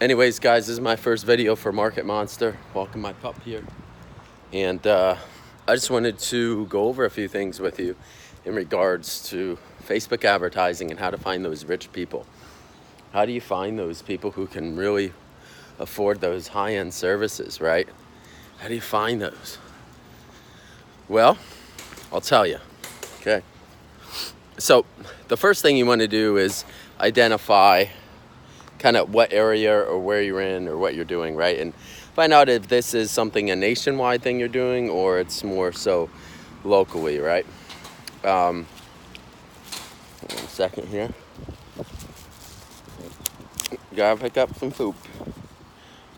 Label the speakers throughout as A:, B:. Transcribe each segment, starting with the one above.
A: Anyways, guys, this is my first video for Market Monster. Welcome my pup here. And I just wanted to go over a few things with you in regards to Facebook advertising and how to find those rich people. How do you find those people who can really afford those high-end services, right? How do you find those? Well, I'll tell you, okay? So the first thing you want to do is identify kind of what area or where you're in or what you're doing, right? And find out if this is something a nationwide thing you're doing or it's more so locally, right? 1 second here. Gotta pick up some poop.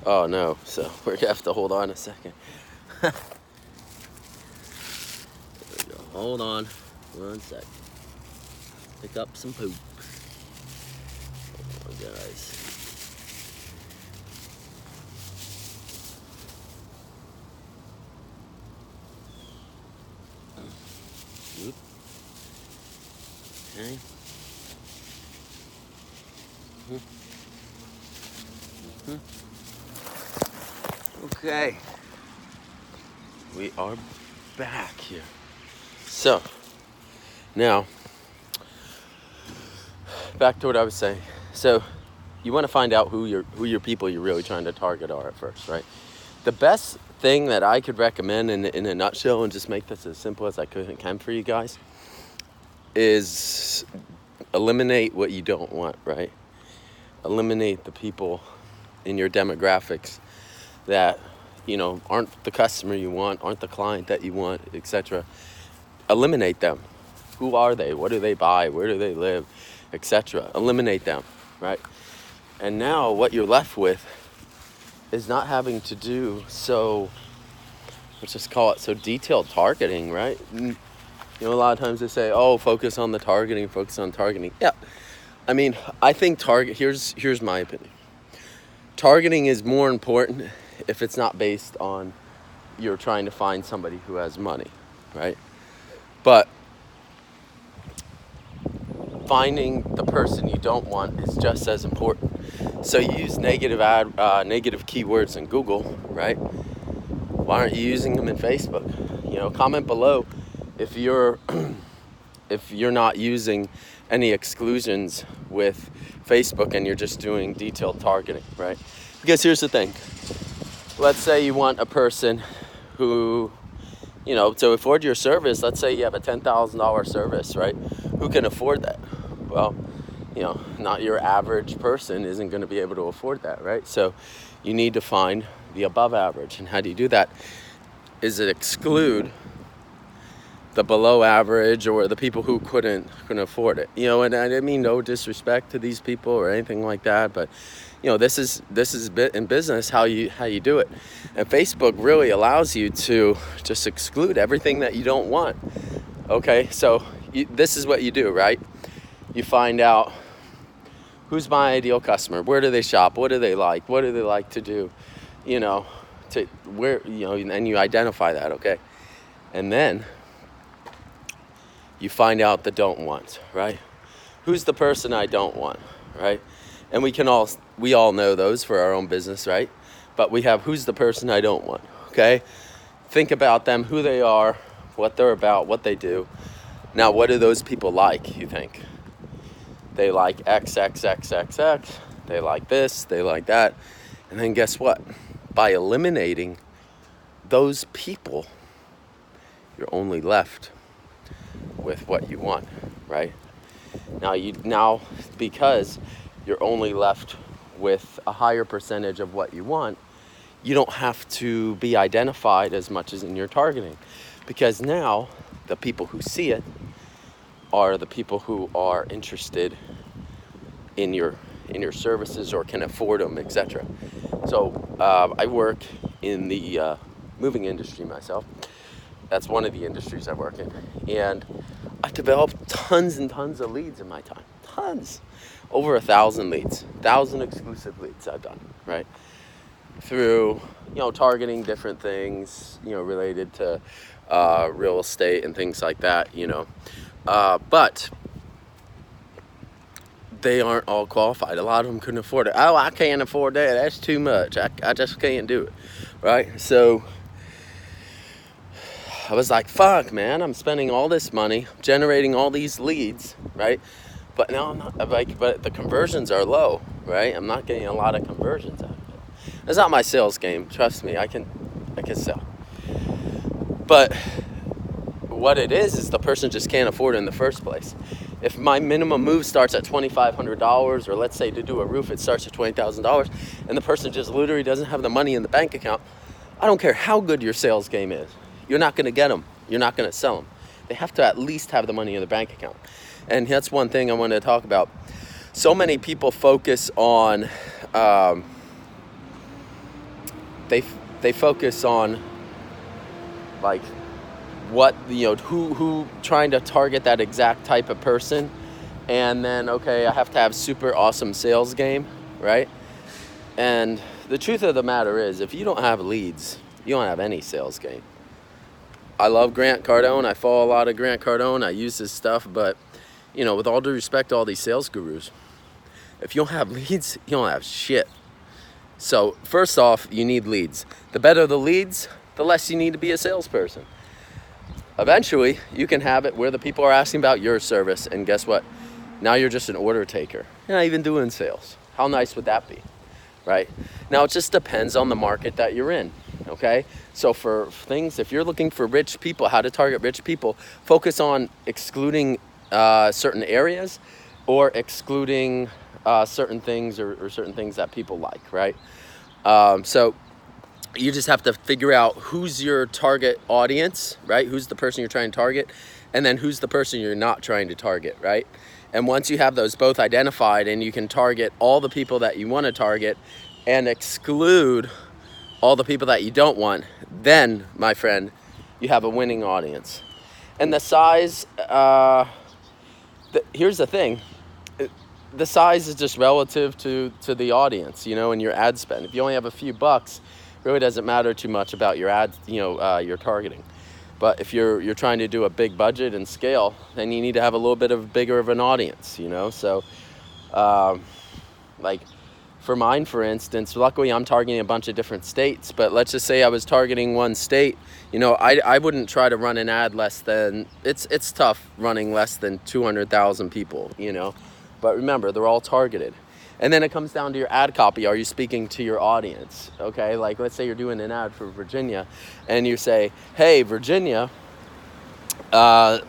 A: Oh no, so we're gonna have to hold on a second. There we go. Hold on 1 second. Pick up some poop. Oh, guys. Oop. Okay. Okay. We are back here. So, now, back to what I was saying. So, you want to find out who your people you're really trying to target are at first, right? The best thing that I could recommend in a nutshell, and just make this as simple as I can for you guys, is eliminate what you don't want, right? Eliminate the people in your demographics that, you know, aren't the customer you want, aren't the client that you want, etc. Eliminate them. Who are they? What do they buy? Where do they live? Etc. Eliminate them, right? And now what you're left with is not having to do let's just call it so detailed targeting, right? You know, a lot of times they say, oh, focus on the targeting, focus on targeting. Yeah. I mean, I think here's my opinion. Targeting is more important if it's not based on you're trying to find somebody who has money, right? But finding the person you don't want is just as important. So you use negative keywords in Google, right? Why aren't you using them in Facebook? You know, comment below if you're not using any exclusions with Facebook and you're just doing detailed targeting, right? Because here's the thing. Let's say you want a person who, you know, to afford your service. Let's say you have a $10,000 service, right? Who can afford that? Well, you know, not your average person isn't going to be able to afford that, right? So you need to find the above average. And how do you do that? Is it exclude the below average or the people who couldn't afford it? You know, and I mean no disrespect to these people or anything like that, but you know, this is in business how you do it. And Facebook really allows you to just exclude everything that you don't want. Okay, so this is what you do, right? You find out who's my ideal customer, where do they shop, what do they like to do, you know, to where, you know, and you identify that, okay? And then you find out the don't want, right? Who's the person I don't want, right? And we all know those for our own business, right? But we have who's the person I don't want, okay? Think about them, who they are, what they're about, what they do. Now, what do those people like, you think? They like X, X, X, X, X. They like this, they like that. And then guess what? By eliminating those people, you're only left with what you want, right? Now, because you're only left with a higher percentage of what you want, you don't have to be identified as much as in your targeting, because now the people who see it are the people who are interested in your services or can afford them, etc. So I work in the moving industry myself. That's one of the industries I work in, and I developed tons and tons of leads in my time. Tons. Over 1,000 leads, 1,000 exclusive leads I've done, right? Through, you know, targeting different things, you know, related to real estate and things like that, you know. But they aren't all qualified. A lot of them couldn't afford it. Oh, I can't afford that. That's too much. I just can't do it, right? So I was like, fuck, man, I'm spending all this money, generating all these leads, right? But now I'm not, like, but the conversions are low, right? I'm not getting a lot of conversions out of it. It's not my sales game. Trust me, I can sell. But what it is the person just can't afford it in the first place. If my minimum move starts at $2,500, or let's say to do a roof, it starts at $20,000, and the person just literally doesn't have the money in the bank account, I don't care how good your sales game is. You're not going to get them. You're not going to sell them. They have to at least have the money in the bank account. And that's one thing I wanted to talk about. So many people focus on, they focus on like what, who trying to target that exact type of person. And then, okay, I have to have super awesome sales game, right? And the truth of the matter is, if you don't have leads, you don't have any sales game. I love Grant Cardone. I follow a lot of Grant Cardone. I use his stuff, but with all due respect to all these sales gurus, if you don't have leads, you don't have shit. So first off, you need leads. The better the leads, the less you need to be a salesperson. Eventually, you can have it where the people are asking about your service, and guess what? Now you're just an order taker. You're not even doing sales. How nice would that be, right? Now, it just depends on the market that you're in, okay? So for things, if you're looking for rich people, how to target rich people, focus on excluding certain areas, or excluding certain things or certain things that people like, right? So you just have to figure out who's your target audience, right? Who's the person you're trying to target, and then who's the person you're not trying to target, right? And once you have those both identified, and you can target all the people that you want to target and exclude all the people that you don't want, then, my friend, you have a winning audience. And the size, here's the thing. The size is just relative to the audience, and your ad spend. If you only have a few bucks, it really doesn't matter too much about your ads, your targeting. But if you're trying to do a big budget and scale, then you need to have a little bit of bigger of an audience, So, like for mine, for instance, luckily I'm targeting a bunch of different states. But let's just say I was targeting one state. I wouldn't try to run an ad less than, it's tough running less than 200,000 people, But remember, they're all targeted. And then it comes down to your ad copy. Are you speaking to your audience? Okay, like let's say you're doing an ad for Virginia, and you say, hey, Virginia,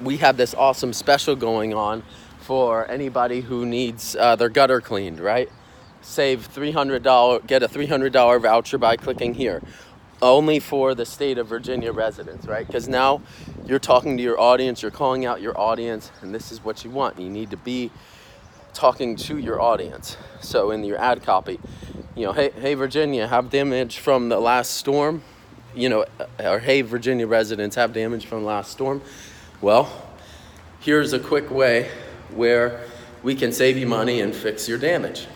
A: we have this awesome special going on for anybody who needs their gutter cleaned, right? Save $300, get a $300 voucher by clicking here. Only for the state of Virginia residents, right? Because now you're talking to your audience, you're calling out your audience, and this is what you want. You need to be talking to your audience. So in your ad copy, hey Virginia, have the image from the last storm, or hey Virginia residents, have the image from the last storm. Well, here's a quick way where we can save you money and fix your damage.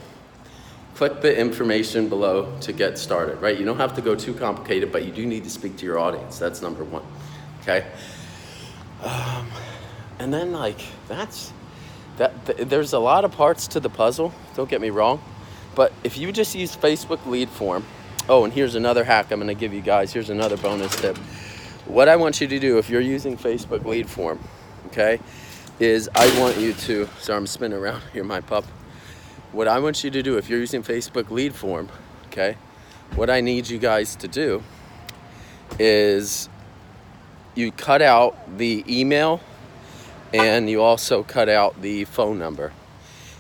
A: Click the information below to get started, right? You don't have to go too complicated, but you do need to speak to your audience. That's number one, okay? And then there's a lot of parts to the puzzle, don't get me wrong, but if you just use Facebook lead form, and here's another hack I'm going to give you guys. Here's another bonus tip. What I want you to do if you're using Facebook lead form, okay, is I want you to, sorry, I'm spinning around here, my pup. What I want you to do if you're using Facebook lead form, okay, what I need you guys to do is you cut out the email, and you also cut out the phone number.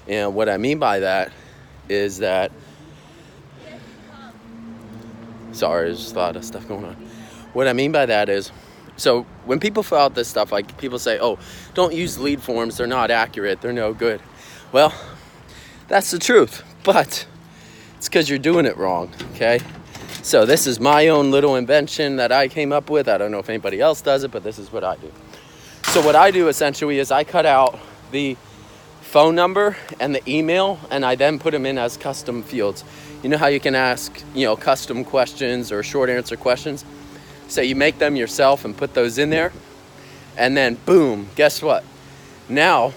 A: And what I mean by that is that, sorry, there's a lot of stuff going on. What I mean by that is, so when people fill out this stuff, like people say, don't use lead forms, they're not accurate, they're no good. Well, that's the truth, but it's because you're doing it wrong, okay? So this is my own little invention that I came up with. I don't know if anybody else does it, but this is what I do. So what I do essentially is I cut out the phone number and the email, and I then put them in as custom fields. You know how you can ask, custom questions or short answer questions? So you make them yourself and put those in there, and then boom, guess what? Now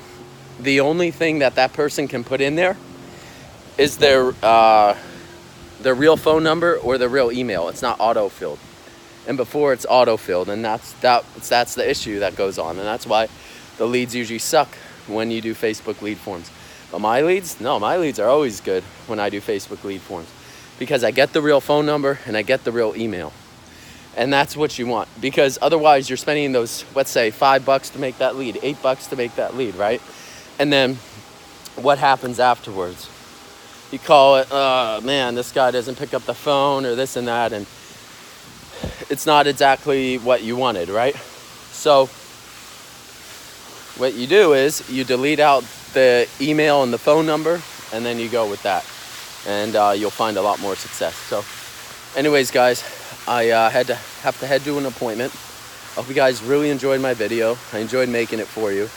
A: the only thing that person can put in there is their real phone number or their real email. It's not auto-filled. And before it's auto-filled, and that's the issue that goes on, and that's why the leads usually suck when you do Facebook lead forms. But my leads, no, my leads are always good when I do Facebook lead forms, because I get the real phone number and I get the real email. And that's what you want, because otherwise you're spending those, let's say, $5 to make that lead, $8 to make that lead, right? And then what happens afterwards? You call it, man, this guy doesn't pick up the phone, or this and that, and it's not exactly what you wanted, right? So what you do is you delete out the email and the phone number, and then you go with that, and you'll find a lot more success. So anyways, guys, I have to head to an appointment. I hope you guys really enjoyed my video. I enjoyed making it for you.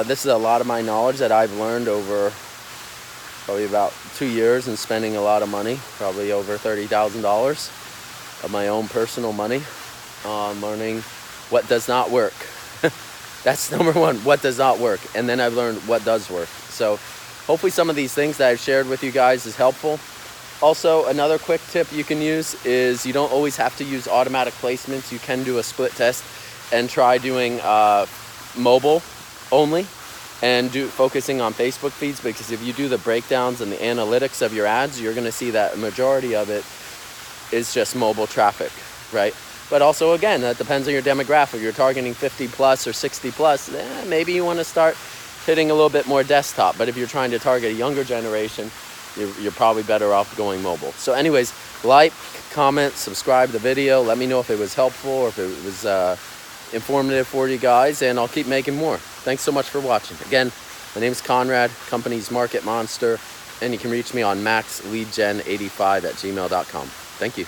A: This is a lot of my knowledge that I've learned over probably about 2 years and spending a lot of money, probably over $30,000 of my own personal money on learning what does not work. That's number one, what does not work. And then I've learned what does work. So hopefully some of these things that I've shared with you guys is helpful. Also, another quick tip you can use is you don't always have to use automatic placements. You can do a split test and try doing mobile only and focusing on Facebook feeds, because if you do the breakdowns and the analytics of your ads, you're going to see that a majority of it is just mobile traffic, right? But also, again, that depends on your demographic. You're targeting 50 plus or 60 plus, maybe you want to start hitting a little bit more desktop. But if you're trying to target a younger generation, you're probably better off going mobile. So anyways, like, comment, subscribe to the video. Let me know if it was helpful or if it was informative for you guys, and I'll keep making more. Thanks so much for watching. Again, my name is Conrad, company's Market Monster, and you can reach me on maxleadgen85@gmail.com. Thank you.